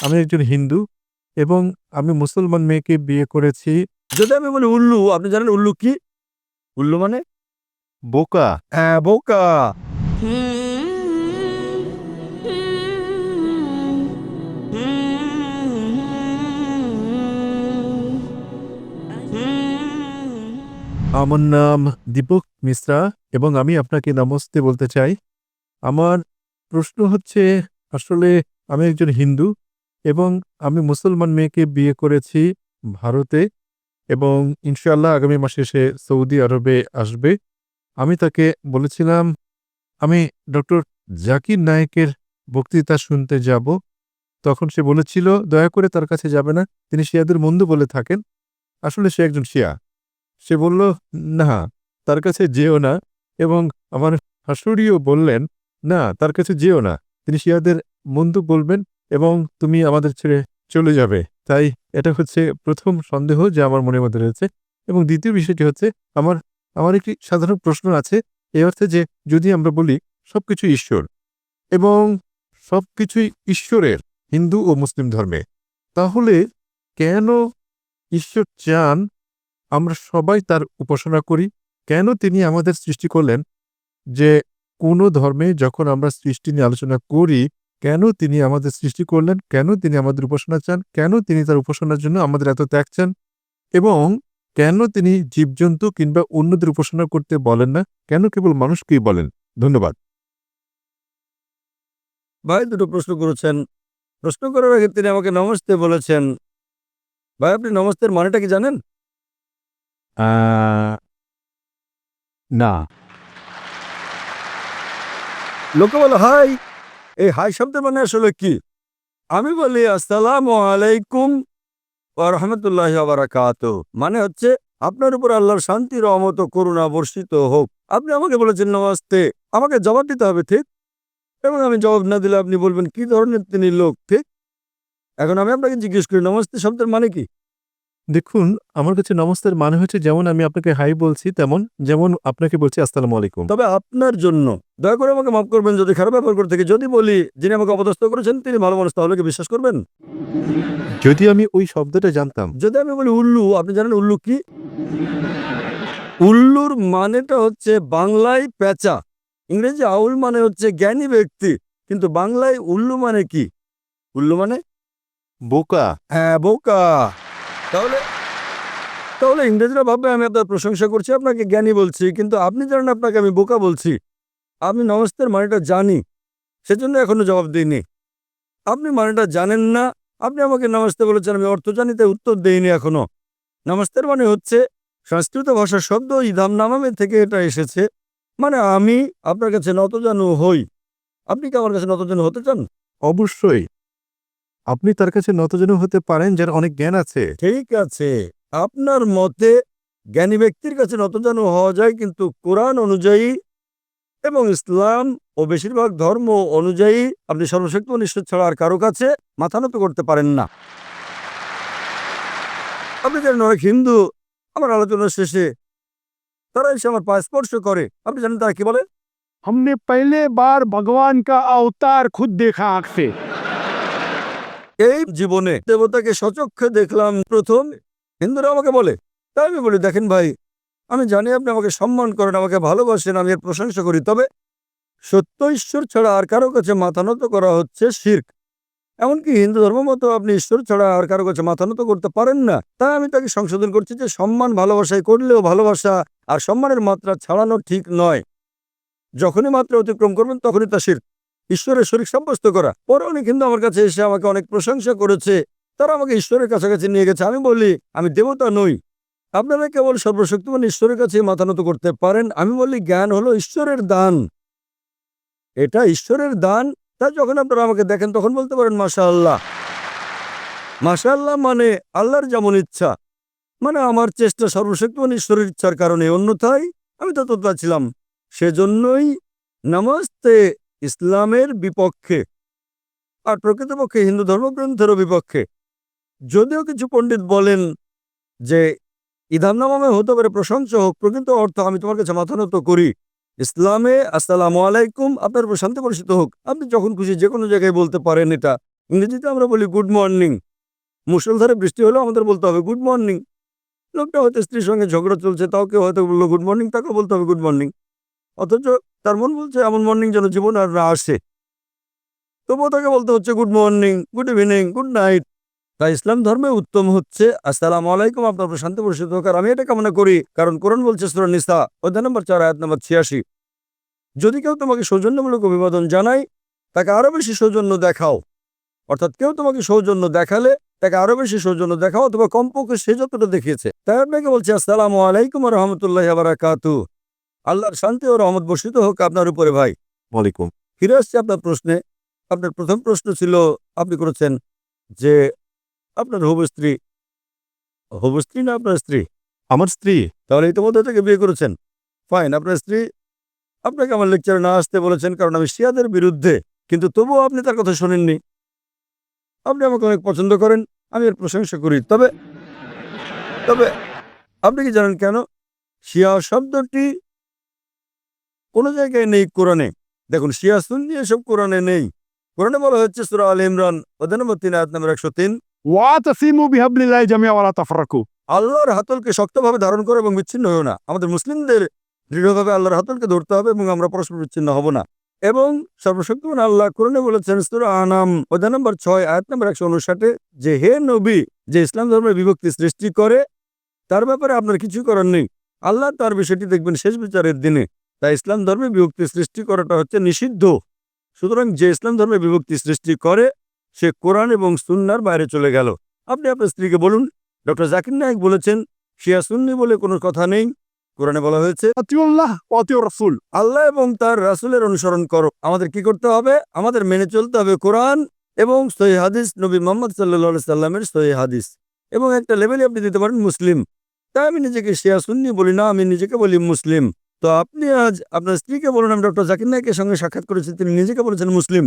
আমি একজন হিন্দু এবং আমি মুসলমান মেয়েকে বিয়ে করেছি। যদি আমি বলি উল্লু, আপনি জানেন উল্লু কি? উল্লু মানে বোকা। হ্যাঁ, বোকা। আমার নাম দীপক মিশ্রা এবং আমি আপনাকে নমস্তে বলতে চাই। আমার প্রশ্ন হচ্ছে, আসলে আমি একজন হিন্দু এবং আমি মুসলমান মেয়েকে বিয়ে করেছি ভারতে, এবং ইনশাআল্লাহ আগামী মাসে সে সৌদি আরবে আসবে। আমি তাকে বলেছিলাম আমি ডক্টর জাকির নায়েকের বক্তৃতা শুনতে যাব। তখন সে বলেছিল দয়া করে তার কাছে যাবে না, তিনি শিয়াদের বন্ধু বলে থাকেন। আসলে সে একজন শিয়া। সে বলল, না, তার কাছে যেও না। এবং আমার শাশুড়িও বললেন, না, তার কাছে যেও না, তিনি শিয়াদের বন্ধু বলবেন এবং তুমি আমাদের ছেড়ে চলে যাবে। তাই এটা হচ্ছে প্রথম সন্দেহ যা আমার মনের মধ্যে রয়েছে। এবং দ্বিতীয় বিষয়টি হচ্ছে, আমার আমার একটি সাধারণ প্রশ্ন আছে, এই অর্থে যে যদি আমরা বলি সবকিছু ঈশ্বর এবং সবকিছুই ঈশ্বরের হিন্দু ও মুসলিম ধর্মে, তাহলে কেন ঈশ্বর চান আমরা সবাই তার উপাসনা করি? কেন তিনি আমাদের সৃষ্টি করলেন? যে কোনো ধর্মে যখন আমরা সৃষ্টি নিয়ে আলোচনা করি, কেন তিনি আমাদের সৃষ্টি করলেন? কেন তিনি আমাদের উপাসনা চান? কেন তিনি তার উপাসনার জন্য আমাদের এত ত্যাগ চান? এবং কেন তিনি জীবজন্তু কিংবা অন্যদের উপাসনা করতে বলেন না? কেন কেবল মানুষকেই বলেন? ধন্যবাদ। ভাই দুটো প্রশ্ন করেছেন। প্রশ্ন করার আগে তিনি আমাকে নমস্তে বলেছেন। ভাই, আপনি নমস্তের মানেটা কি জানেন? না। লোকে বলে হাই। এই হাই শব্দের মানে আসলে কি? আমি বলি আসসালামু আলাইকুম ওয়া রাহমাতুল্লাহি ওয়া বারাকাতুহু। মানে হচ্ছে আপনার উপর আল্লাহর শান্তি, রহমত ও করুণা বর্ষিত হোক। আপনি আমাকে বলেছেন নমস্তে, আমাকে জবাব দিতে হবে, ঠিক? এবং আমি জবাব না দিলে আপনি বলবেন কি ধরনের তিনি লোক, ঠিক? এখন আমি আপনাকে জিজ্ঞেস করি নমস্তে শব্দের মানে কি? দেখুন, আমার কাছে নমস্তের মানে হচ্ছে, যেমন আমি আপনাকে হাই বলছি, যেমন আপনাকে বলছি আসসালামু আলাইকুম। তবে আপনার জন্য দয়া করে আমাকে মাফ করবেন যদি খারাপ ব্যবহার করে থাকি। যদি বলি যিনি আমাকে অপদস্থ করেছেন তিনি ভালো মানুষ, তাহলে কি বিশ্বাস করবেন? যদি আমি ওই শব্দটা জানতাম। যদি আমি বলি উল্লু, আপনি জানেন উল্লু কি? উল্লুর মানেটা হচ্ছে বাংলায় পেঁচা, ইংরেজি আউল মানে হচ্ছে জ্ঞানী ব্যক্তি, কিন্তু বাংলায় উল্লু মানে কি? উল্লু মানে বোকা। হ্যাঁ, বোকা। তাহলে তাহলে ইংরেজরা ভাববে আমি আপনার প্রশংসা করছি, আপনাকে জ্ঞানী বলছি, কিন্তু আপনি জানেন আপনাকে আমি বোকা বলছি। আপনি নমস্তের মানেটা জানি, সেজন্য এখনো জবাব দিইনি। আপনি মানেটা জানেন না, আপনি আমাকে নমস্তে বলেছেন, আমি অর্থ জানি তাই উত্তর দেইনি এখনো। নমস্তের মানে হচ্ছে সংস্কৃত ভাষার শব্দ ইদাম নামামে থেকে এটা এসেছে। মানে আমি আপনার কাছে নতজানু হই। আপনি কি আমার কাছে নতজানু হতে চান? অবশ্যই। আপনি তার কাছে নতজানু হতে পারেন যার অনেক জ্ঞান আছে। ঠিক আছে, আপনার মতে জ্ঞানী ব্যক্তির কাছে নতজানু হওয়া যায়, কিন্তু কোরআন অনুযায়ী এবং ইসলাম ও বেশিরভাগ ধর্ম অনুযায়ী আপনি সর্বশক্তিমান ঈশ্বর ছাড়া আর কারো কাছে মাথা নত করতে পারেন না। আপনি জানেন অনেক হিন্দু আমার আলোচনার শেষে তারা এসে আমার পা স্পর্শ করে। আপনি জানেন তারা কি বলে? हमने पहले बार भगवान का अवतार खुद देखा आंख से। এই জীবনে দেবতাকে সচক্ষে দেখলাম প্রথম। হিন্দুরা আমাকে বলে। তাই আমি বলি, দেখেন ভাই, আমি জানি আপনি আমাকে সম্মান করেন, আমাকে ভালোবাসেন, আমি এর প্রশংসা করি, তবে সত্য ঈশ্বর ছাড়া আর কারো কাছে মাথা নত করা হচ্ছে শিরক। এমনকি হিন্দু ধর্ম মতো আপনি ঈশ্বর ছাড়া আর কারো কাছে মাথা নত করতে পারেন না। তাই আমি তাকে সংশোধন করছি যে সম্মান ভালোবাসায় করলেও ভালোবাসা আর সম্মানের মাত্রা ছাড়ানো ঠিক নয়। যখনই মাত্রা অতিক্রম করবেন তখনই তা শিরক, ঈশ্বরের শরীক সাব্যস্ত করা। পৌরাণিক কিন্তু আমার কাছে এসে আমাকে অনেক প্রশংসা করেছে, তারা আমাকে ঈশ্বরের কাছাকাছি নিয়ে গেছে। আমি বলি আমি দেবতা নই, আপনারা কেবল সর্বশক্তিমান ঈশ্বরের কাছে মাথা নত করতে পারেন। আমি বলি জ্ঞান হলো ঈশ্বরের দান, এটা ঈশ্বরের দান। তাই যখন আপনারা আমাকে দেখেন তখন বলতে পারেন মাশাআল্লাহ। মাশাআল্লাহ মানে আল্লাহর যেমন ইচ্ছা, মানে আমার চেষ্টা সর্বশক্তিমান ঈশ্বরের ইচ্ছার কারণে, অন্যথায় আমি ততটা ছিলাম। সেজন্যই নমস্তে ইসলামের বিপক্ষে আর প্রকৃতপক্ষে হিন্দু ধর্মগ্রন্থেরও বিপক্ষে। যদিও কিছু পণ্ডিত বলেন যে ইদাম নামামে হতে পারে প্রশংসা হোক, প্রকৃত অর্থ আমি তোমার কাছে মাথা নত করি। ইসলামে আসসালামু আলাইকুম, আপনার উপর শান্তি বর্ষিত হোক। আপনি যখন খুশি যে কোনো জায়গায় বলতে পারেন এটা। ইংরেজিতে আমরা বলি গুড মর্নিং। মুষলধারে বৃষ্টি হলেও আমাদের বলতে হবে গুড মর্নিং। লোকটা হয়তো স্ত্রীর সঙ্গে ঝগড়া চলছে, তাও কেউ হয়তো বললো গুড মর্নিং, তাকেও বলতে হবে গুড মর্নিং। অথচ তার মন বলছে এমন মর্নিং যেন জীবন আর না আসে, তবুও তাকে বলতে হচ্ছে good morning, good evening, good night. তাই ইসলাম ধর্মে উত্তম হচ্ছে আসসালামু আলাইকুম, আপনার উপর শান্তি বর্ষিত হোক। আর আমি এটা কামনা করি, কারণ কোরআন বলছে সূরা নিসা অধ্যায় নম্বর 4 আয়াত নম্বর 86, যদি কেউ তোমাকে সৌজন্যমূলক অভিবাদন জানায় তাকে আরো বেশি সৌজন্য দেখাও। অর্থাৎ কেউ তোমাকে সৌজন্য দেখালে তাকে আরো বেশি সৌজন্য দেখাও, অথবা কমপক্ষে সে যতটা দেখিয়েছে। তাই আপনাকে বলছি আসসালামু আলাইকুম ওয়া রাহমাতুল্লাহি ওয়া বারাকাতুহু, আল্লাহর শান্তি ও রহমত বর্ষিত হোক আপনার উপরে। ভাই ওয়ালাইকুম। ফিরে আসছে আপনার প্রশ্নে। আপনার প্রথম প্রশ্ন ছিল, আপনি করেছেন যে আপনার হবু স্ত্রী না আপনার স্ত্রী? আমার স্ত্রী। তাহলে ইতিমধ্যে থেকে বিয়ে করেছেন। ফাইন, আপনার স্ত্রী আপনাকে আমার লেকচারে না আসতে বলেছেন কারণ আমি শিয়াদের বিরুদ্ধে, কিন্তু তবুও আপনি তার কথা শোনেননি। আপনি আমাকে অনেক পছন্দ করেন, আমি এর প্রশংসা করি। তবে তবে আপনি কি জানেন কেন শিয়া শব্দটি কোনো জায়গায় নেই কোরআনে? দেখুন, শিয়া সুন্নি এসব কোরআনে নেই। কোরআনে বলা হচ্ছে সূরা আল ইমরান অধ্যায় নম্বর 3 আয়াত নম্বর 103, ওয়াতাসিমু বিহাবলিল্লাহি জামিআ ওয়া লা তাফরাকু। আল্লাহর হাতলকে শক্তভাবে ধারণ করো এবং বিচ্ছিন্ন হও না। আমাদের মুসলিমদের দৃঢ়ভাবে আল্লাহর হাতলকে ধরতে হবে এবং আমরা পরস্পর বিচ্ছিন্ন হব না। এবং সর্বশক্তিমান আল্লাহ কোরআনে বলেছেন সূরা আনাম অধ্যায় নম্বর 6 আয়াত নম্বর 159 যে হে নবী, যে ইসলাম ধর্মের বিভক্তি সৃষ্টি করে তার ব্যাপারে আপনার কিছু করার নেই। আল্লাহ তার বিষয়টি দেখবেন শেষ বিচারের দিনে। তাই ইসলাম ধর্মে বিভক্তি সৃষ্টি করাটা হচ্ছে নিষিদ্ধ। সুতরাং যে ইসলাম ধর্মে বিভক্তি সৃষ্টি করে সে কোরআন এবং সুন্নাহর বাইরে চলে গেল। আপনি আপনার স্ত্রীকে বলুন, ডক্টর জাকির নায়েক বলেছেন শিয়া সুন্নি বলে কোনো কথা নেই। কোরআনে বলা হয়েছে আতিউল্লাহ ওয়া আতিউর রাসূল। আল্লাহ এবং তার রাসূলের অনুসরণ করো। আমাদের কি করতে হবে? আমাদের মেনে চলতে হবে কোরআন এবং সহিহ হাদিস, নবী মুহাম্মদ সাল্লাল্লাহু আলাইহি সাল্লামের সহিহ হাদিস। এবং একটা লেভেলে আপনি দিতে পারেন মুসলিম। তাই আমি নিজেকে শিয়া সুন্নি বলি না, আমি নিজেকে বলি মুসলিম। তো আপনি আজ আপনার স্ত্রীকে বলুন আমি ডক্টর জাকির নায়েকের সঙ্গে সাক্ষাৎ করেছি, তিনি নিজেকে বলেছেন মুসলিম।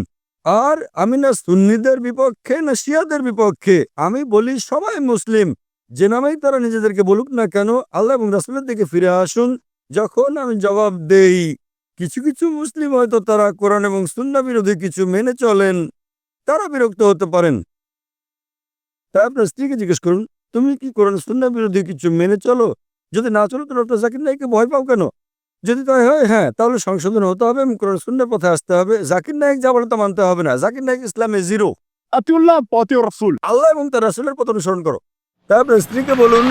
আর আমি না সুন্নিদের বিপক্ষে না শিয়াদের বিপক্ষে, আমি বলি সবাই মুসলিম। যে নামেই তারা নিজেদেরকে বলুক না কেন, আল্লাহ এবং রাসূলের দিকে ফিরে আসুন। যখন আমি জবাব দেই কিছু কিছু মুসলিম হয়তো তারা কোরআন এবং সুন্নাহ বিরোধী কিছু মেনে চলেন, তারা বিরক্ত হতে পারেন। তাই আপনার স্ত্রীকে জিজ্ঞেস করুন, তুমি কি কোরআন সুন্নাহ বিরোধী কিছু মেনে চলো? যদি না চলো তো ডক্টর জাকির নায়েককে ভয় পাও কেন? যদি তাই হয়, হ্যাঁ, তাহলে সংশোধন হতে হবে এবং কোরআন সুন্নাহর পথে আসতে হবে। জাকির নায়েক যা বলে তা মানতে হবে না। জাকির নায়েক ইসলামে জিরো। আতিউল্লাহ ওয়া আতিউর রাসূল। আল্লাহ এবং তার রাসূলের পথ অনুসরণ করো। তাই আপনার স্ত্রীকে বলুন,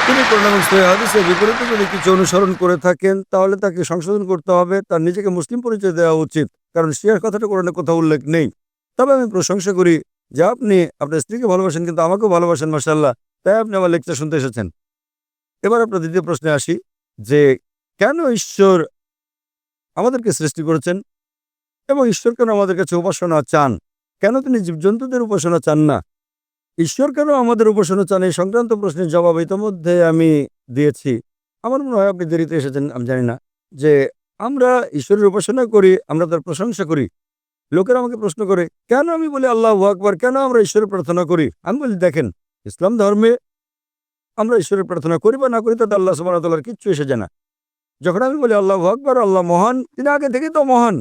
তিনি কোরআন এবং সহিহ হাদিসের বিপরীতে যদি কিছু অনুসরণ করে থাকেন তাহলে তাকে সংশোধন করতে হবে, তার নিজেকে মুসলিম পরিচয় দেওয়া উচিত, কারণ শিয়ার কথাটা কোরআনে কোথাও উল্লেখ নেই। তবে আমি প্রশংসা করি যে আপনি আপনার স্ত্রীকে ভালোবাসেন, কিন্তু আমাকেও ভালোবাসেন, মাশাআল্লাহ। তাই আপনি আমার লেকচার শুনতে এসেছেন। এবার আপনার দ্বিতীয় প্রশ্নে আসি যে কেন ঈশ্বর আমাদেরকে সৃষ্টি করেছেন এবং ঈশ্বর কেন আমাদের কাছে উপাসনা চান? কেন তিনি জীবজন্তুদের উপাসনা চান না? ঈশ্বর কেন আমাদের উপাসনা চান? এই সংক্রান্ত প্রশ্নের জবাব ইতোমধ্যে আমি দিয়েছি। আমার মনে হয় আপনি দেরিতে এসেছেন, আমি জানি না। যে আমরা ঈশ্বরের উপাসনা করি, আমরা তার প্রশংসা করি। লোকেরা আমাকে প্রশ্ন করে কেন আমি বলি আল্লাহু আকবার, কেন আমরা ঈশ্বরের প্রার্থনা করি? আমি বলি দেখেন, ইসলাম ধর্মে আমরা ঈশ্বরের প্রার্থনা করি বা না করি তাতে আল্লাহ সুবহানাহু ওয়া তাআলার কিচ্ছু এসে যায় না। যখন আমি বলি আল্লাহু আকবার, আল্লাহ মহান, তিনি আগে থেকেই তো মহান।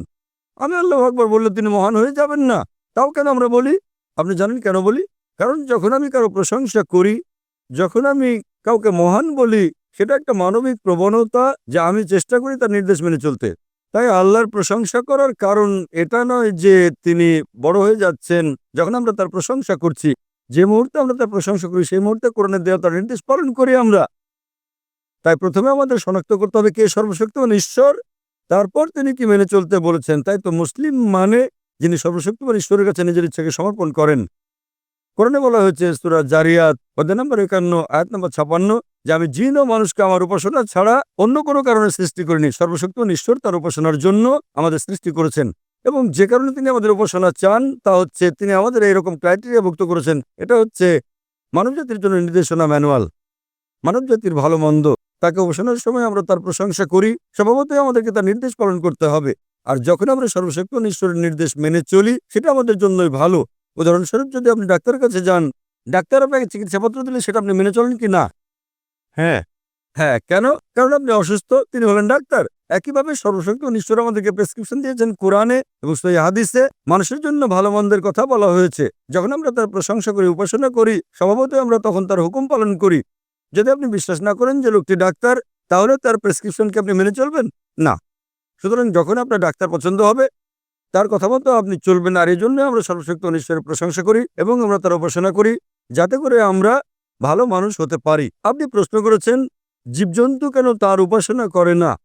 আমি আল্লাহু আকবার বললে তিনি মহান হয়ে যাবেন না? তাও কেন আমরা বলি? আপনি জানেন কেন বলি? কারণ যখন আমি কারো প্রশংসা করি, যখন আমি কাউকে মহান বলি, সেটা একটা মানবিক প্রবণতা যা আমি চেষ্টা করি তার নির্দেশ মেনে চলতে। তাই আল্লাহর প্রশংসা করার কারণ এটা নয় যে তিনি বড় হয়ে যাচ্ছেন যখন আমরা তার প্রশংসা করছি। যে মুহূর্তে আমরা তার প্রশংসা করি সেই মুহূর্তে কোরআনের দেওয়া তার নির্দেশ পালন করি আমরা। তাই প্রথমে আমাদের শনাক্ত করতে হবে কে সর্বশক্তিমান ঈশ্বর, তারপর তিনি কি মেনে চলতে বলেছেন। তাই তো মুসলিম মানে যিনি সর্বশক্তিমান ঈশ্বরের কাছে নিজের ইচ্ছাকে সমর্পণ করেন। কোরআনে বলা হয়েছে সূরা জারিয়াত অধ্যায় নম্বর 51 আয়াত নম্বর 56 যে আমি জিন ও মানুষকে আমার উপাসনা ছাড়া অন্য কোনো কারণে সৃষ্টি করিনি। সর্বশক্তিমান ঈশ্বর তার উপাসনার জন্য আমাদের সৃষ্টি করেছেন এবং যে কারণে তিনি আমাদের উপাসনা চান তা হচ্ছে তিনি আমাদের এইরকম ক্রাইটেরিয়াভুক্ত করেছেন। এটা হচ্ছে মানবজাতির জন্য নির্দেশনা ম্যানুয়াল। মানবজাতির ভালো মন্দ, তাকে উপাসনার সময় আমরা তার প্রশংসা করি, স্বভাবতই আমাদেরকে তার নির্দেশ পালন করতে হবে। আর যখন আমরা সর্বশক্তিমান ঈশ্বরের নির্দেশ মেনে চলি সেটা আমাদের জন্যই ভালো। উদাহরণস্বরূপ যদি আপনি ডাক্তারের কাছে যান, ডাক্তার আপনাকে চিকিৎসাপত্র দিলে সেটা আপনি মেনে চলেন কি না? হ্যাঁ। হ্যাঁ, কেন? কারণ আপনি অসুস্থ, তিনি হলেন ডাক্তার। একইভাবে সর্বশক্তিমান ঈশ্বর আমাদেরকে প্রেসক্রিপশন দিয়েছেন কোরআনে এবং সহিহ হাদিসে। মানুষের জন্য ভালো মন্দের কথা বলা হয়েছে। যখন আমরা তার প্রশংসা করি, উপাসনা করি, স্বভাবতই আমরা তখন তার হুকুম পালন করি। যদি আপনি বিশ্বাস না করেন যে লোকটি ডাক্তার, তাহলে তার প্রেসক্রিপশনকে আপনি মেনে চলবেন না। সুতরাং যখন আপনার ডাক্তার পছন্দ হবে, তার কথা মতো আপনি চলবেন। আর এই জন্য আমরা সর্বশক্তিমান ঈশ্বরের প্রশংসা করি এবং আমরা তার উপাসনা করি, যাতে করে আমরা ভালো মানুষ হতে পারি। আপনি প্রশ্ন করেছেন জীবজন্তু কেন তার উপাসনা করে না।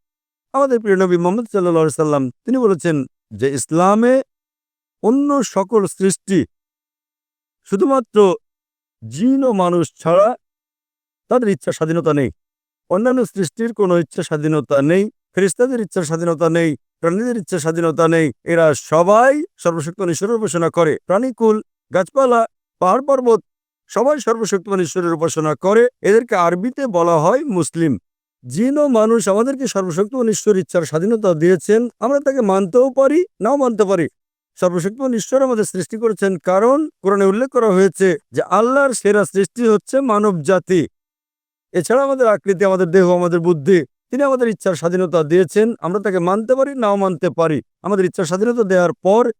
আমাদের প্রিয় নবী মুহাম্মদ সাল্লাল্লাহু আলাইহি সাল্লাম তিনি বলেছেন যে ইসলামে অন্য সকল সৃষ্টি শুধুমাত্র জিন ও মানুষ ছাড়া তাদের ইচ্ছা স্বাধীনতা নেই। অন্যান্য সৃষ্টির কোনো ইচ্ছা স্বাধীনতা নেই, ফেরেশতাদের ইচ্ছা স্বাধীনতা নেই, প্রাণীদের ইচ্ছা স্বাধীনতা নেই। এরা সবাই সর্বশক্তিমান ঈশ্বরের উপাসনা করে। প্রাণীকুল, গাছপালা, পাহাড় পর্বত সবাই সর্বশক্তিমান ঈশ্বরের উপাসনা করে। এদেরকে আরবিতে বলা হয় মুসলিম। জিন ও মানুষ আমাদেরকে সর্বশক্তিমান ঈশ্বর ইচ্ছার স্বাধীনতা দিয়েছেন। আমরা তাকে মানতেও পারি, নাও মানতে পারি। সর্বশক্তিমান ঈশ্বর আমাদের সৃষ্টি করেছেন, কারণ কোরআনে উল্লেখ করা হয়েছে যে আল্লাহর সেরা সৃষ্টি হচ্ছে মানব জাতি। এছাড়া আমাদের আকৃতি, আমাদের দেহ, আমাদের বুদ্ধি, তিনি আমাদের ইচ্ছার স্বাধীনতা দিয়েছেন। আমরা তাকে মানতে পারি, নাও মানতে পারি। আমাদের ইচ্ছার স্বাধীনতা দেওয়ার পর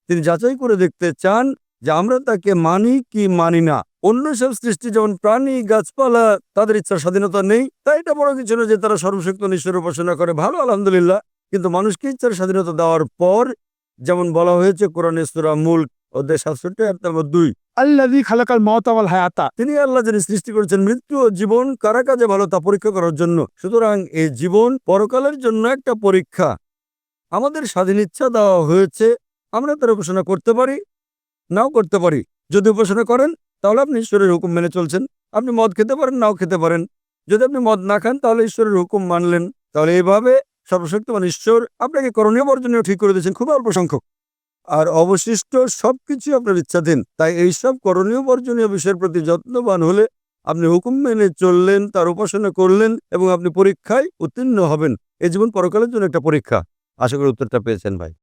তিনি যাচাই করে দেখতে চান যে আমরা তাকে মানি কি মানি না। অন্য সব সৃষ্টি যেমন প্রাণী, গাছপালা, তাদের ইচ্ছার স্বাধীনতা নেই, তাই এটা বড় কিছু না যে তারা সর্বশক্তিমান ঈশ্বরের উপাসনা করে, ভালো, আলহামদুলিল্লাহ। কিন্তু মানুষকে ইচ্ছার স্বাধীনতা দেওয়ার পর, যেমন বলা হয়েছে কোরআনে সূরা মুলক অধ্যায় 67 আয়াত নম্বর 2, अल्लज़ी खलकल मौत वल हयाता। তিনি আল্লাহ যিনি সৃষ্টি করেছেন মৃত্যু ও জীবন কারা কাজে ভালো তা পরীক্ষা করার জন্য। সুতরাং এই জীবন পরকালের জন্য একটা পরীক্ষা। আমাদের স্বাধীন ইচ্ছা দেওয়া হয়েছে, আমরা তার উপাসনা করতে পারি, নাও করতে পারি। যদি উপাসনা করেন তাহলে আপনি ঈশ্বরের হুকুম মেনে চলছেন। আপনি মদ খেতে পারেন, নাও খেতে পারেন। যদি আপনি মদ না খান তাহলে ঈশ্বরের হুকুম মানলেন। তাহলে এইভাবে সর্বশক্তিমান ঈশ্বর আপনাকে করণীয় বর্জনীয় ঠিক করে দিয়েছেন, খুব অল্প সংখ্যক। আর অবশিষ্ট সবকিছু আপনার ইচ্ছাধীন। তাই এইসব করণীয় বর্জনীয় বিষয়ের প্রতি যত্নবান হলে আপনি হুকুম মেনে চললেন, তার উপাসনা করলেন এবং আপনি পরীক্ষায় উত্তীর্ণ হবেন। এই জীবন পরকালের জন্য একটা পরীক্ষা। আশা করি উত্তরটা পেয়েছেন ভাই।